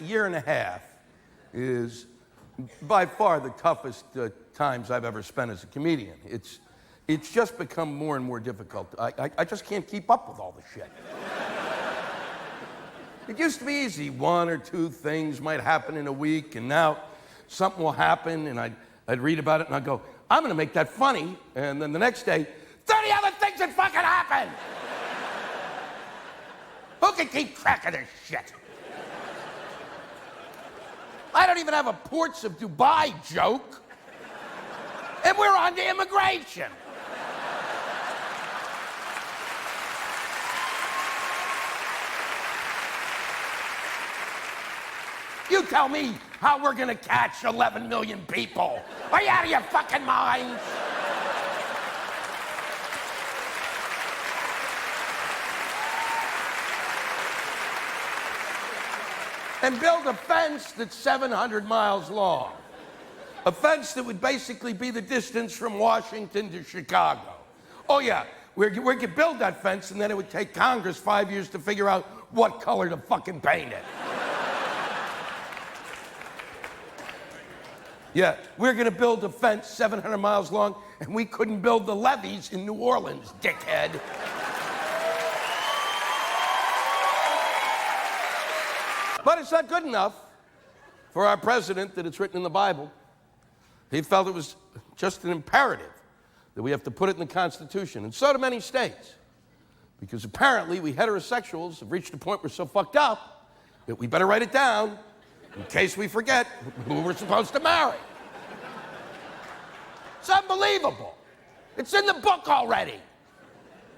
year and a half is by far the toughest times I've ever spent as a comedian. It's just become more and more difficult. I just can't keep up with all the shit. It used to be easy. One or two things might happen in a week, and now something will happen, and I'd read about it, and I'd go, I'm gonna make that funny, and then the next day, 30 other things that fucking happened! Who can keep track of this shit? I don't even have a Ports of Dubai joke, and we're on to immigration. You tell me how we're gonna catch 11 million people. Are you out of your fucking minds? And build a fence that's 700 miles long. A fence that would basically be the distance from Washington to Chicago. Oh yeah, we could build that fence, and then it would take Congress 5 years to figure out what color to fucking paint it. Yeah, we're gonna build a fence 700 miles long, and we couldn't build the levees in New Orleans, dickhead. But it's not good enough for our president that it's written in the Bible. He felt it was just an imperative that we have to put it in the Constitution, and so do many states. Because apparently we heterosexuals have reached a point we're so fucked up that we better write it down in case we forget who we're supposed to marry. It's unbelievable. It's in the book already.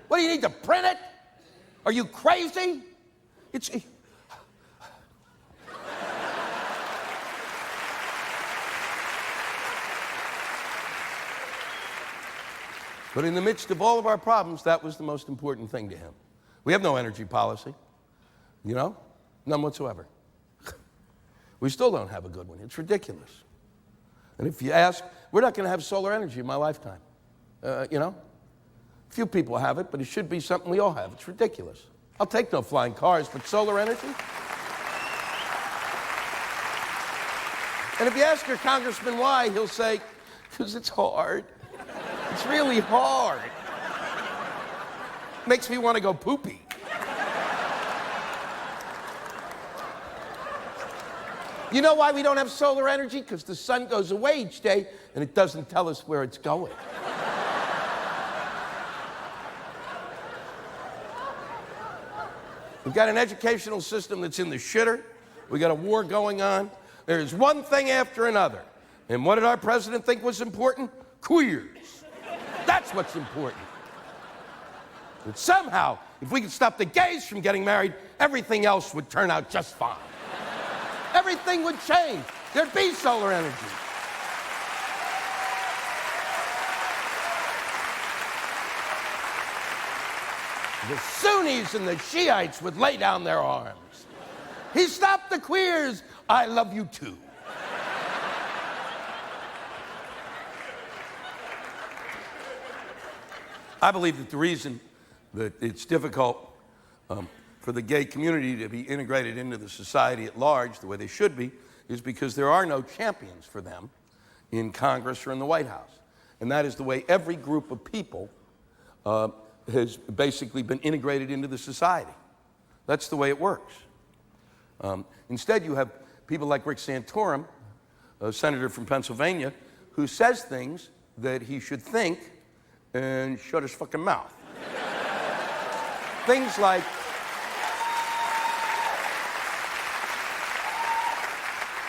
What, do you need to print it? Are you crazy? But in the midst of all of our problems, that was the most important thing to him. We have no energy policy, you know? None whatsoever. We still don't have a good one. It's ridiculous. And if you ask, we're not going to have solar energy in my lifetime. You know? Few people have it, but it should be something we all have. It's ridiculous. I'll take no flying cars, but solar energy? And if you ask your congressman why, he'll say, because it's hard. It's really hard. Makes me want to go poopy. You know why we don't have solar energy? Because the sun goes away each day and it doesn't tell us where it's going. We've got an educational system that's in the shitter. We got a war going on. There's one thing after another. And what did our president think was important? Queers. That's what's important. But somehow, if we could stop the gays from getting married, everything else would turn out just fine. Everything would change. There'd be solar energy. The Sunnis and the Shiites would lay down their arms. He stopped the queers. I love you too. I believe that the reason that it's difficult for the gay community to be integrated into the society at large the way they should be is because there are no champions for them in Congress or in the White House. And that is the way every group of people has basically been integrated into the society. That's the way it works. Instead, you have people like Rick Santorum, a senator from Pennsylvania, who says things that he should think and shut his fucking mouth. Things like,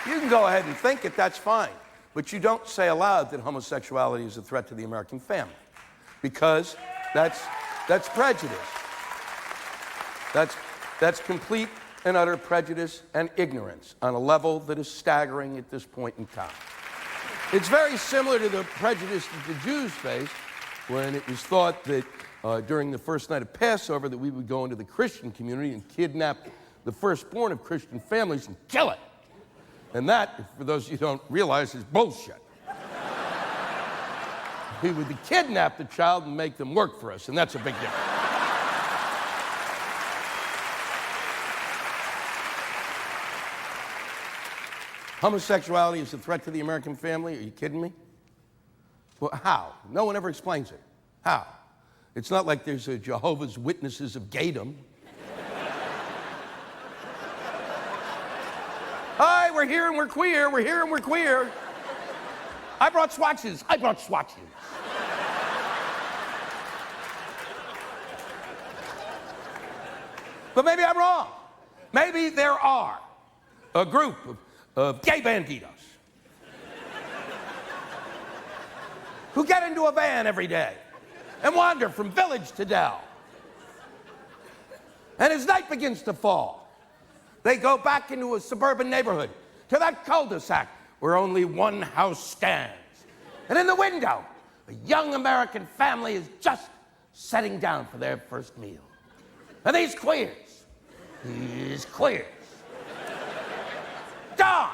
you can go ahead and think it, that's fine. But you don't say aloud that homosexuality is a threat to the American family. Because that's prejudice. That's complete and utter prejudice and ignorance on a level that is staggering at this point in time. It's very similar to the prejudice that the Jews faced when it was thought that during the first night of Passover that we would go into the Christian community and kidnap the firstborn of Christian families and kill it. And that, for those of you who don't realize, is bullshit. We would kidnap the child and make them work for us, and that's a big difference. Homosexuality is a threat to the American family? Are you kidding me? Well, how? No one ever explains it. How? It's not like there's a Jehovah's Witnesses of gaydom. Hi, we're here and we're queer. We're here and we're queer. I brought swatches. I brought swatches. But maybe I'm wrong. Maybe there are a group of gay banditos who get into a van every day and wander from village to dell. And as night begins to fall, they go back into a suburban neighborhood, to that cul-de-sac where only one house stands. And in the window, a young American family is just setting down for their first meal. And these queers, don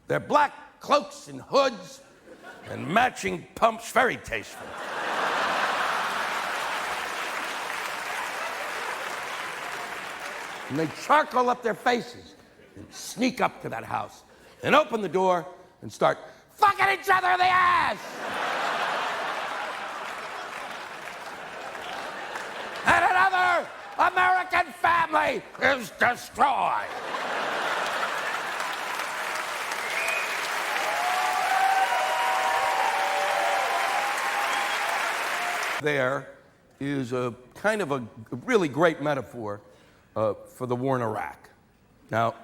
their black cloaks and hoods and matching pumps, very tasteful. And they charcoal up their faces and sneak up to that house and open the door and start fucking each other in the ass. And another American family is destroyed. There is a kind of a really great metaphor for the war in Iraq. Now,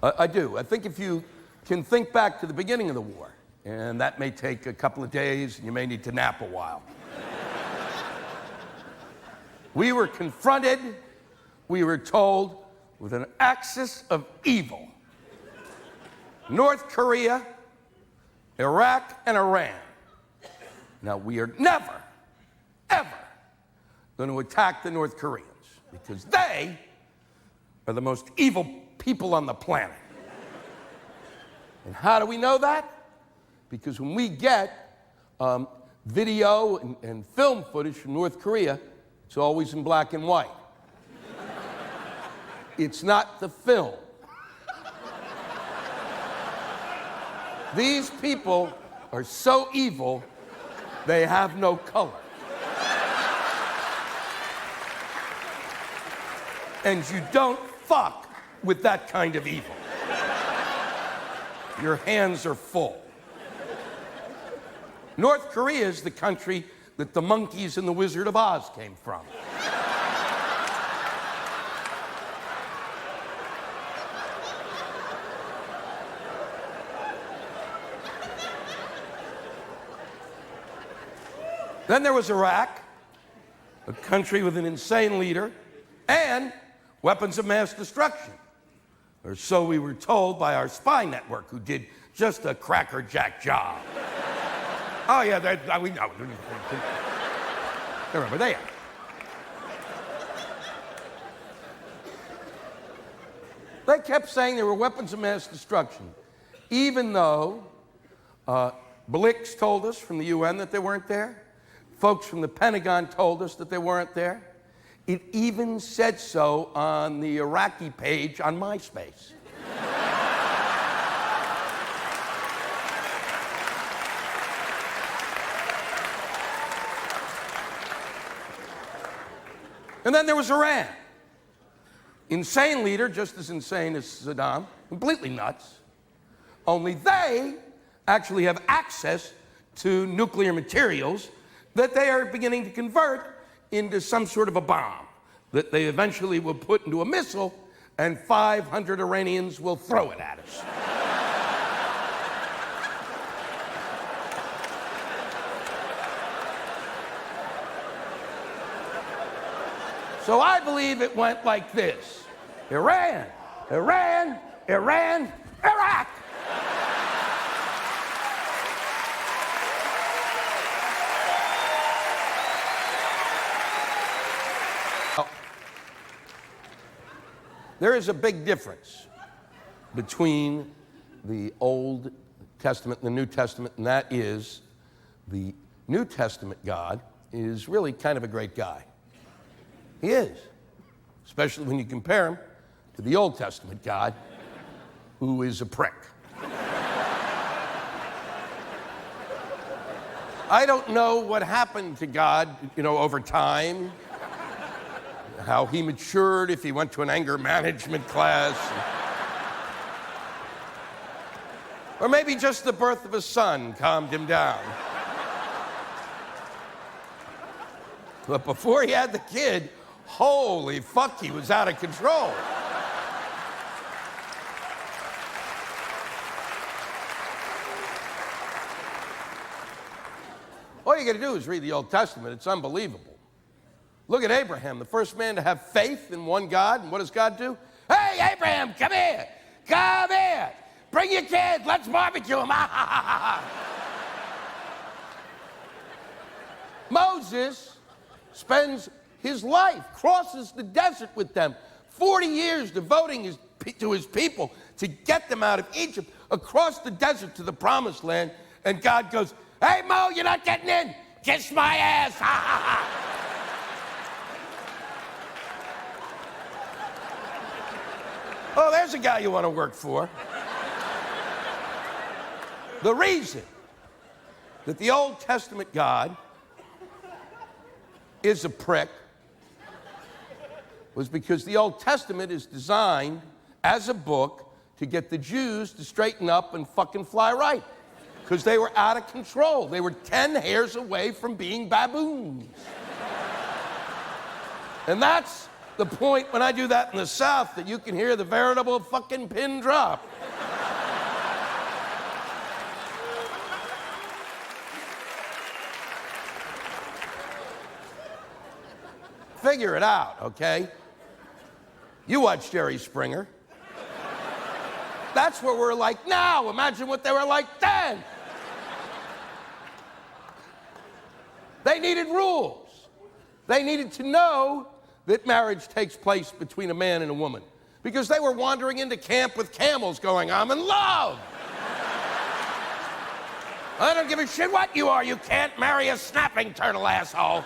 I do. I think if you can think back to the beginning of the war, and that may take a couple of days, and you may need to nap a while. We were confronted, we were told, with an axis of evil. North Korea, Iraq, and Iran. Now, we are never, ever going to attack the North Koreans because they are the most evil people on the planet. And how do we know that? Because when we get video and film footage from North Korea, it's always in black and white. It's not the film. These people are so evil, they have no color. And you don't fuck with that kind of evil. Your hands are full. North Korea is the country that the monkeys in The Wizard of Oz came from. Then there was Iraq, a country with an insane leader and weapons of mass destruction. Or so we were told by our spy network, who did just a crackerjack job. Oh, yeah, we know. Remember, they are. They kept saying there were weapons of mass destruction, even though Blix told us from the UN that they weren't there. Folks from the Pentagon told us that they weren't there. It even said so on the Iraqi page on MySpace. And then there was Iran. Insane leader, just as insane as Saddam, completely nuts. Only they actually have access to nuclear materials that they are beginning to convert into some sort of a bomb that they eventually will put into a missile, and 500 Iranians will throw it at us. So I believe it went like this: Iran, Iran, Iran, Iraq. There is a big difference between the Old Testament and the New Testament, and that is the New Testament God is really kind of a great guy. He is, especially when you compare him to the Old Testament God, who is a prick. I don't know what happened to God, over time, how he matured, if he went to an anger management class. Or maybe just the birth of a son calmed him down. But before he had the kid, holy fuck, he was out of control. All you got to do is read the Old Testament. It's unbelievable. Look at Abraham, the first man to have faith in one God. And what does God do? Hey, Abraham, come here. Come here. Bring your kid. Let's barbecue him. Moses spends his life, crosses the desert with them, 40 years devoting to his people to get them out of Egypt, across the desert to the promised land. And God goes, hey, Mo, you're not getting in. Kiss my ass. Oh, there's a guy you want to work for. The reason that the Old Testament God is a prick was because the Old Testament is designed as a book to get the Jews to straighten up and fucking fly right. Because they were out of control. They were 10 hairs away from being baboons. And that's the point when I do that in the South, that you can hear the veritable fucking pin drop. Figure it out, okay? You watch Jerry Springer. That's what we're like now. Imagine what they were like then. They needed rules. They needed to know that marriage takes place between a man and a woman, because they were wandering into camp with camels going, I'm in love. I don't give a shit what you are. You can't marry a snapping turtle, asshole.